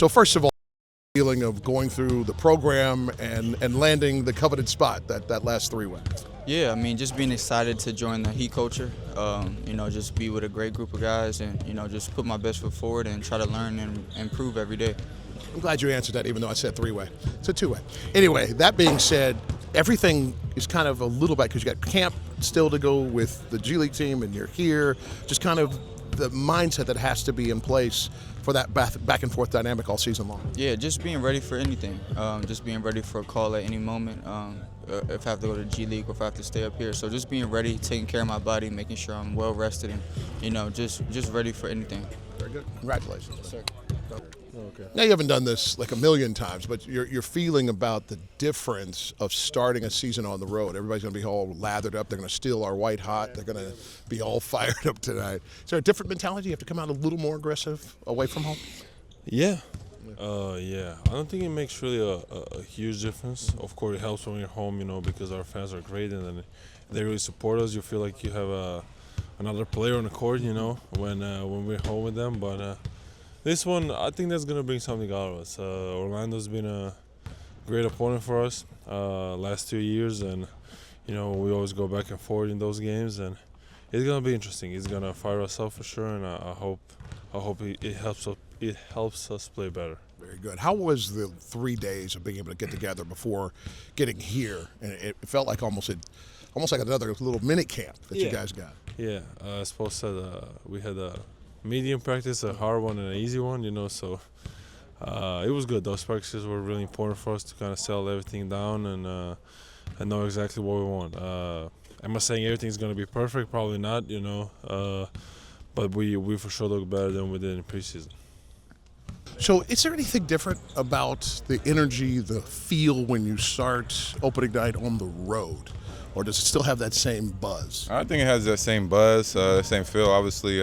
So first of all, feeling of going through the program and landing the coveted spot, that last three-way. Yeah, I mean, just being excited to join the Heat culture, just be with a great group of guys and, just put my best foot forward and try to learn and improve every day. I'm glad you answered that, even though I said three-way. It's a two-way. Anyway, that being said, everything is kind of a little bit, because you got camp still to go with the G League team and you're here, just kind of the mindset that has to be in place for that back and forth dynamic all season long. Yeah, just being ready for anything. Just being ready for a call at any moment. If I have to go to G League or if I have to stay up here. So just being ready, taking care of my body, making sure I'm well rested and, just ready for anything. Very good. Congratulations. Yes, sir. Okay. Now you haven't done this like a million times, but your feeling about the difference of starting a season on the road. Everybody's going to be all lathered up. They're going to steal our white hot. They're going to be all fired up tonight. Is there a different mentality? You have to come out a little more aggressive away from home? Yeah. I don't think it makes really a huge difference. Of course, it helps when you're home, because our fans are great and then they really support us. You feel like you have another player on the court, when we're home with them. But this one, I think that's going to bring something out of us. Orlando's been a great opponent for us last 2 years, and we always go back and forth in those games, and it's going to be interesting. It's going to fire us up for sure, and I hope it helps us play better. Very good. How was the 3 days of being able to get together before getting here? And it felt like almost like another little mini camp that you guys got. Yeah, as Paul said, we had a medium practice, a hard one, and an easy one. So it was good. Those practices were really important for us to kind of settle everything down and know exactly what we want. Am I saying everything's going to be perfect? Probably not. But we for sure look better than we did in preseason. So is there anything different about the energy, the feel when you start opening night on the road? Or does it still have that same buzz? I think it has that same buzz, same feel. Obviously,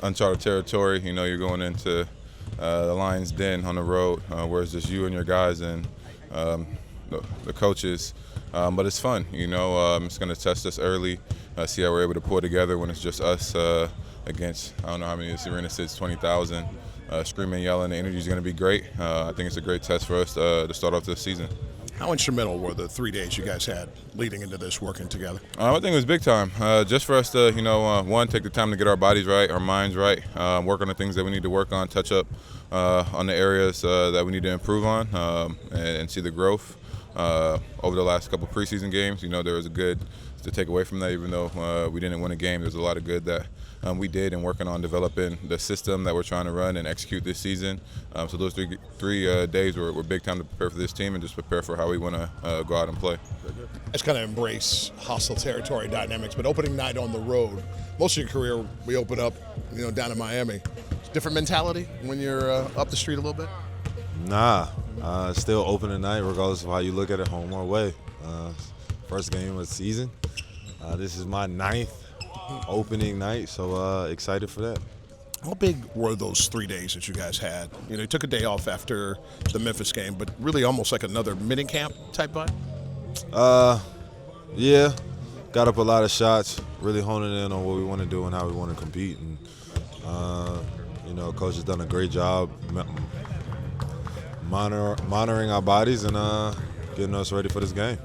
uncharted territory. You're going into the Lions' den on the road, where it's just you and your guys and the coaches. But it's fun. It's going to test us early, see how we're able to pull together when it's just us against, I don't know how many this arena sits, 20,000, screaming, yelling. The energy is going to be great. I think it's a great test for us to start off this season. How instrumental were the 3 days you guys had leading into this, working together? I think it was big time. Just for us to, one, take the time to get our bodies right, our minds right, work on the things that we need to work on, touch up on the areas that we need to improve on, and see the growth over the last couple preseason games. There was a good to take away from that, even though we didn't win a game. There's a lot of good that we did in working on developing the system that we're trying to run and execute this season. So those three days were big time to prepare for this team and just prepare for how we want to go out and play. Just kind of embrace hostile territory dynamics, but opening night on the road, most of your career we open up, down in Miami. Different mentality when you're up the street a little bit? Nah, still opening night regardless of how you look at it, home or away. First game of the season. This is my 9th opening night, so excited for that. How big were those 3 days that you guys had? You took a day off after the Memphis game, but really almost like another mini camp type vibe? Yeah, got up a lot of shots, really honing in on what we want to do and how we want to compete. And, Coach has done a great job monitoring our bodies and getting us ready for this game.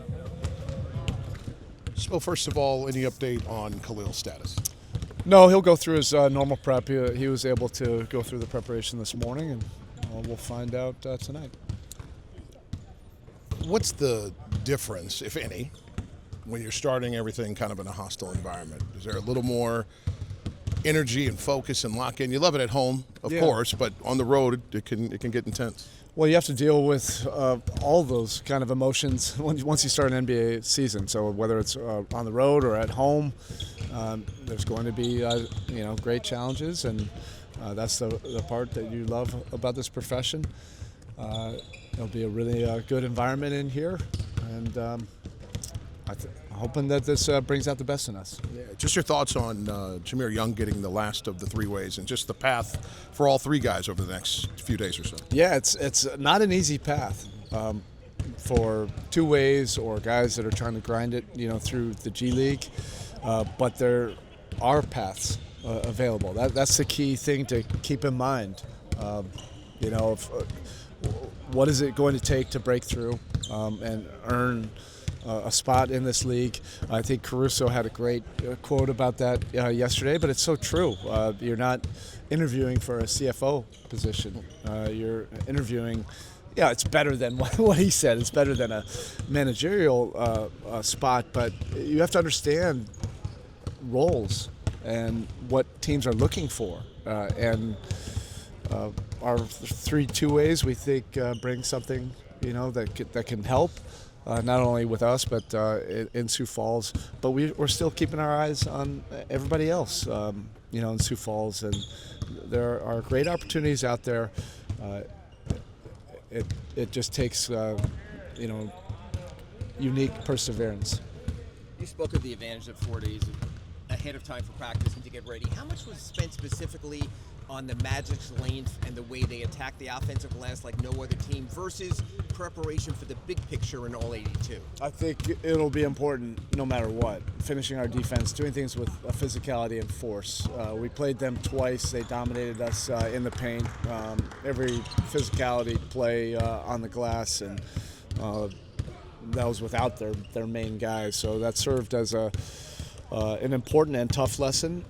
So first of all, any update on Khalil's status? No, he'll go through his normal prep. He was able to go through the preparation this morning, and we'll find out tonight. What's the difference, if any, when you're starting everything kind of in a hostile environment? Is there a little more energy and focus and lock-in? You love it at home, of course, but on the road it can get intense. Well, you have to deal with all those kind of emotions once you start an NBA season. So whether it's on the road or at home, there's going to be great challenges, and that's the part that you love about this profession. It'll be a really good environment in here, and I'm hoping that this brings out the best in us. Yeah, just your thoughts on Jahmir Young getting the last of the three ways and just the path for all three guys over the next few days or so. Yeah, it's not an easy path for two ways or guys that are trying to grind it, through the G League, but there are paths available. That's the key thing to keep in mind. What is it going to take to break through and earn a spot in this league? I think Caruso had a great quote about that yesterday, but it's so true. You're not interviewing for a CFO position. You're interviewing. Yeah, it's better than what he said. It's better than a managerial spot, but you have to understand roles and what teams are looking for. Our 3 two-ways we think bring something that can help. Not only with us, but in Sioux Falls. But we're still keeping our eyes on everybody else, in Sioux Falls. And there are great opportunities out there. It just takes, unique perseverance. You spoke of the advantage of 4 days ahead of time for practice and to get ready. How much was spent specifically on the Magic's length and the way they attack the offensive glass like no other team versus preparation for the big picture in all 82? I think it'll be important no matter what. Finishing our defense, doing things with physicality and force. We played them twice. They dominated us in the paint. Every physicality play on the glass, and that was without their main guys. So that served as an important and tough lesson.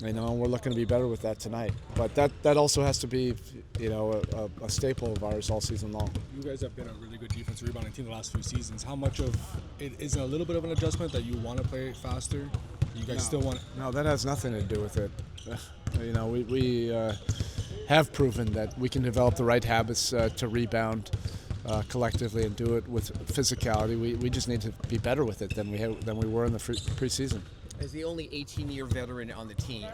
We're looking to be better with that tonight. But that also has to be, a staple of ours all season long. You guys have been a really good defensive rebounding team the last few seasons. How much of it is a little bit of an adjustment that you want to play faster? You guys still want? No, that has nothing to do with it. We have proven that we can develop the right habits to rebound collectively and do it with physicality. We just need to be better with it than we were in the preseason. As the only 18-year veteran on the team,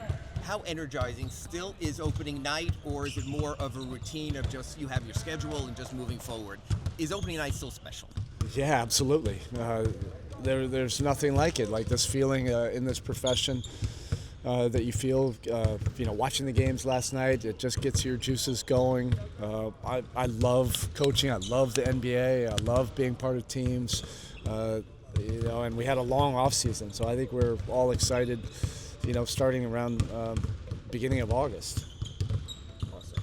how energizing still is opening night, or is it more of a routine of just you have your schedule and just moving forward? Is opening night still special? Yeah, absolutely. There's nothing like it, like this feeling in this profession that you feel, watching the games last night. It just gets your juices going. I love coaching. I love the NBA. I love being part of teams. And we had a long off season, so I think we're all excited, starting around beginning of August. Awesome.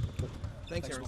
Thanks, Aaron.